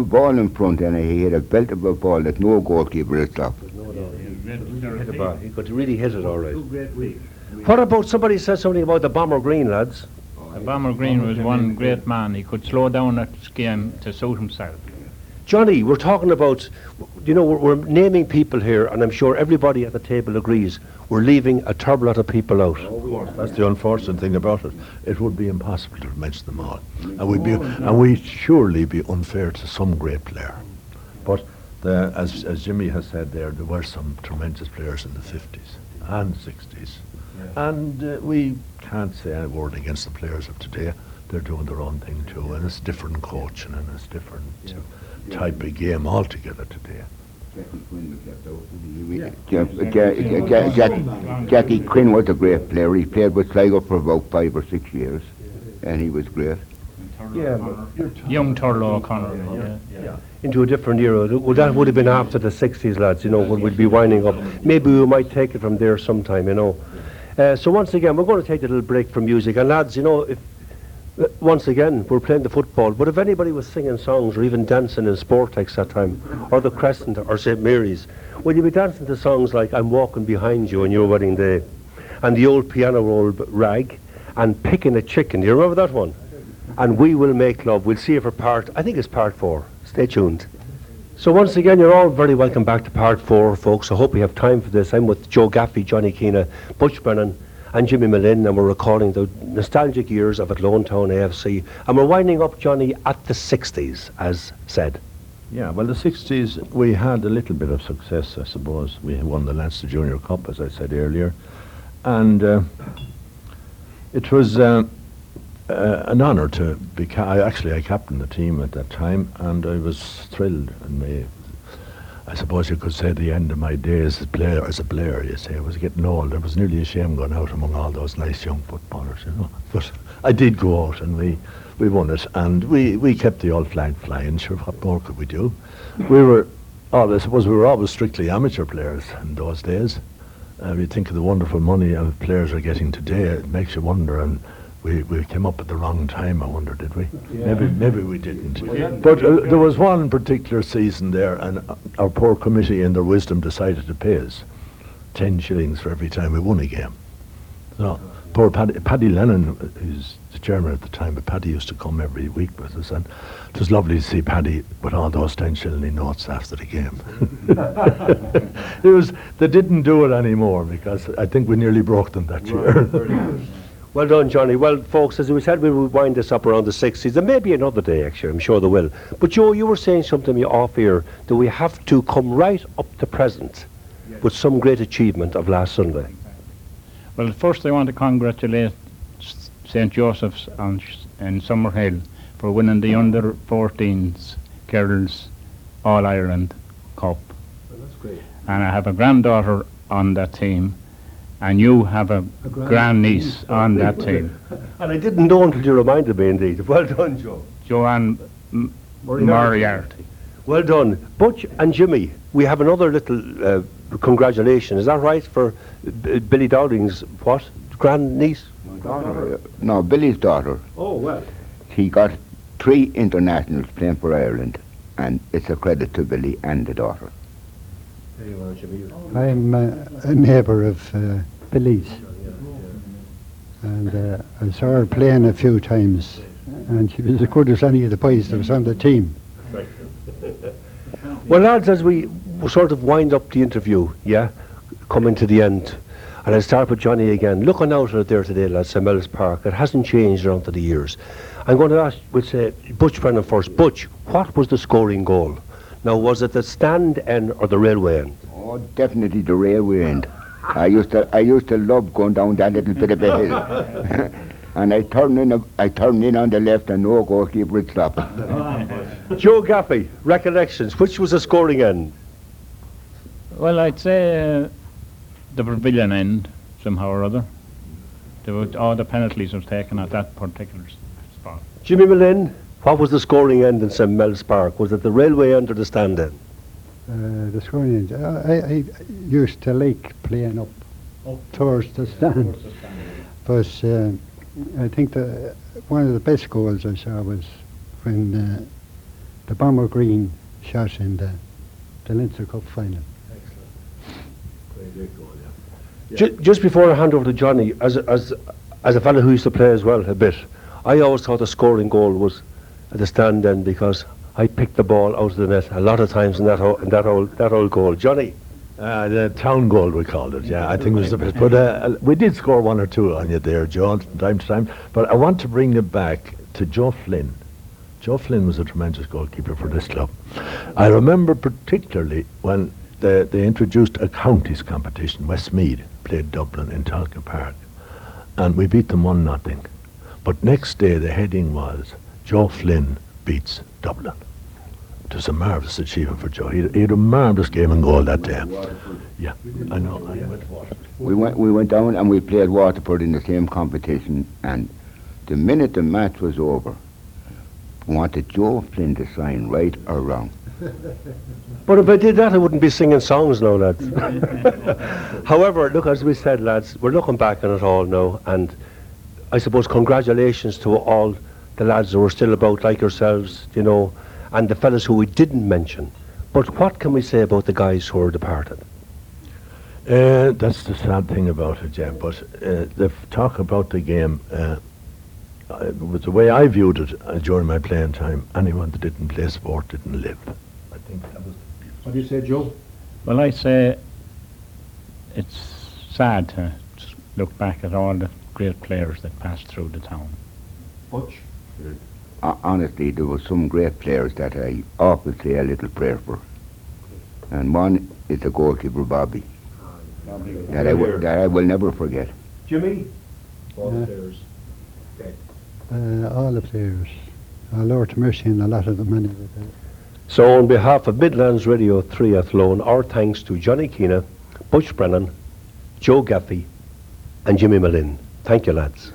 a ball in front and he had a belt of a ball that no goalkeeper had stopped. He could really hit it all right. What about, somebody said something about the Bomber Green, lads? Bomber Green was one great man. He could slow down that game to suit himself. Johnny, we're talking about, we're naming people here, and I'm sure everybody at the table agrees, we're leaving a terrible lot of people out. Of course, that's the unfortunate thing about it. It would be impossible to mention them all. And we'd surely be unfair to some great player. But as Jimmy has said there were some tremendous players in the 50s and 60s. And we can't say a word against the players of today. They're doing their own thing too, and it's different coaching and it's different type of game altogether today. Jackie Quinn was a great player. He played with Sligo for about 5 or 6 years, and he was great. Young Turlough O'Connor. Into a different era. Well, that would have been after the 60s, lads, when we'd be winding up. Maybe we might take it from there sometime, So once again, we're going to take a little break from music. And lads, if once again, we're playing the football, but if anybody was singing songs or even dancing in Sportex that time, or the Crescent or St. Mary's, will you be dancing to songs like I'm Walking Behind You on Your Wedding Day, and the old piano roll rag, and Picking a Chicken? Do you remember that one? And We Will Make Love. We'll see you for I think it's part 4. Stay tuned. So once again, you're all very welcome back to part 4, folks. I hope we have time for this. I'm with Joe Gaffey, Johnny Keena, Butch Brennan, and Jimmy Malin, and we're recalling the nostalgic years of Athlone AFC, and we're winding up, Johnny, at the 60s, as said. Yeah, well, the 60s, we had a little bit of success, I suppose. We won the Leinster Junior Cup, as I said earlier, and it was an honour to be I captained the team at that time, and I was thrilled. And I suppose you could say the end of my days as a player, you say. I was getting old. I was nearly ashamed going out among all those nice young footballers, But I did go out, and we won it, and we kept the old flag flying. Sure, what more could we do? I suppose we were always strictly amateur players in those days. You think of the wonderful money players are getting today, it makes you wonder, and we came up at the wrong time, I wonder, did we? Yeah. Maybe we didn't. But there was one particular season there, and our poor committee in their wisdom decided to pay us 10 shillings for every time we won a game. So poor Paddy Lennon, who's the chairman at the time, but Paddy used to come every week with us, and it was lovely to see Paddy with all those 10 shilling notes after the game. They didn't do it anymore, because I think we nearly broke them that year. Well done, Johnny. Well, folks, as we said, we will wind this up around the 60s, and maybe another day, actually. I'm sure they will. But, Joe, you were saying something off here, that we have to come right up to present with some great achievement of last Sunday. Well, first I want to congratulate St. Joseph's in Summerhill for winning the under-14s Girls All-Ireland Cup. Well, that's great. And I have a granddaughter on that team, and you have a grandniece on that team. And I didn't know until you reminded me, indeed. Well done, Joe. Joanne Moriarty. Well done. Butch and Jimmy, we have another little congratulation. Is that right, for Billy Dowding's, what, grandniece? No, Billy's daughter. Oh, well. He got 3 internationals playing for Ireland, and it's a credit to Billy and the daughter. I'm a neighbour of Billy's, and I saw her playing a few times, and she was as good as any of the boys that was on the team. Well, lads, as we sort of wind up the interview, coming to the end, and I'll start with Johnny again. Looking out at there today, lads, St. Mel's Park, it hasn't changed around to the years. I'm going to ask, we'll say, Butch Brennan first. Butch, what was the scoring goal? Now, was it the stand end or the railway end? Oh, definitely the railway end. I used to love going down that little bit of a hill. And I turned in on the left, and no goalkeeper would stop. Joe Gaffey, recollections, which was the scoring end? Well, I'd say the pavilion end, somehow or other. All the penalties were taken at that particular spot. Jimmy Malin, what was the scoring end in St. Mel's Park? Was it the railway end or the stand end? The scoring end. I used to like playing up towards the stand. But I think one of the best goals I saw was when the Bomber Green shot in the Leinster Cup final. Just before I hand over to Johnny, as a fellow who used to play as well a bit, I always thought the scoring goal was at the stand end because I picked the ball out of the net a lot of times in that old goal. Johnny? The town goal, we called it, yeah. I think it was the best. But we did score one or two on you there, Joe, from time to time. But I want to bring it back to Joe Flynn. Joe Flynn was a tremendous goalkeeper for this club. I remember particularly when they introduced a counties competition. Westmeath played Dublin in Talca Park, and we beat them 1-0. But next day the heading was Joe Flynn beats Dublin. It was a marvellous achievement for Joe. He had a marvellous game and goal that day. Yeah, I know. We went down and we played Waterford in the same competition, and the minute the match was over, we wanted Joe Flynn to sign right or wrong. But if I did that, I wouldn't be singing songs now, lads. However, look, as we said, lads, we're looking back on it all now, and I suppose congratulations to all the lads who are still about, like yourselves, you know, and the fellas who we didn't mention. But what can we say about the guys who are departed? That's the sad thing about it, yeah. But the talk about the game, with the way I viewed it during my playing time, anyone that didn't play sport didn't live. I think that was. What do you say, Joe? Well, I say it's sad to just look back at all the great players that passed through the town. Butch? Honestly, there were some great players that I often say a little prayer for. And one is the goalkeeper, Bobby, that I will never forget. Jimmy? All the players. All the players. Lord mercy and a lot of them anyway. So on behalf of Midlands Radio 3 Athlone, our thanks to Johnny Keena, Butch Brennan, Joe Gaffey and Jimmy Malin. Thank you, lads.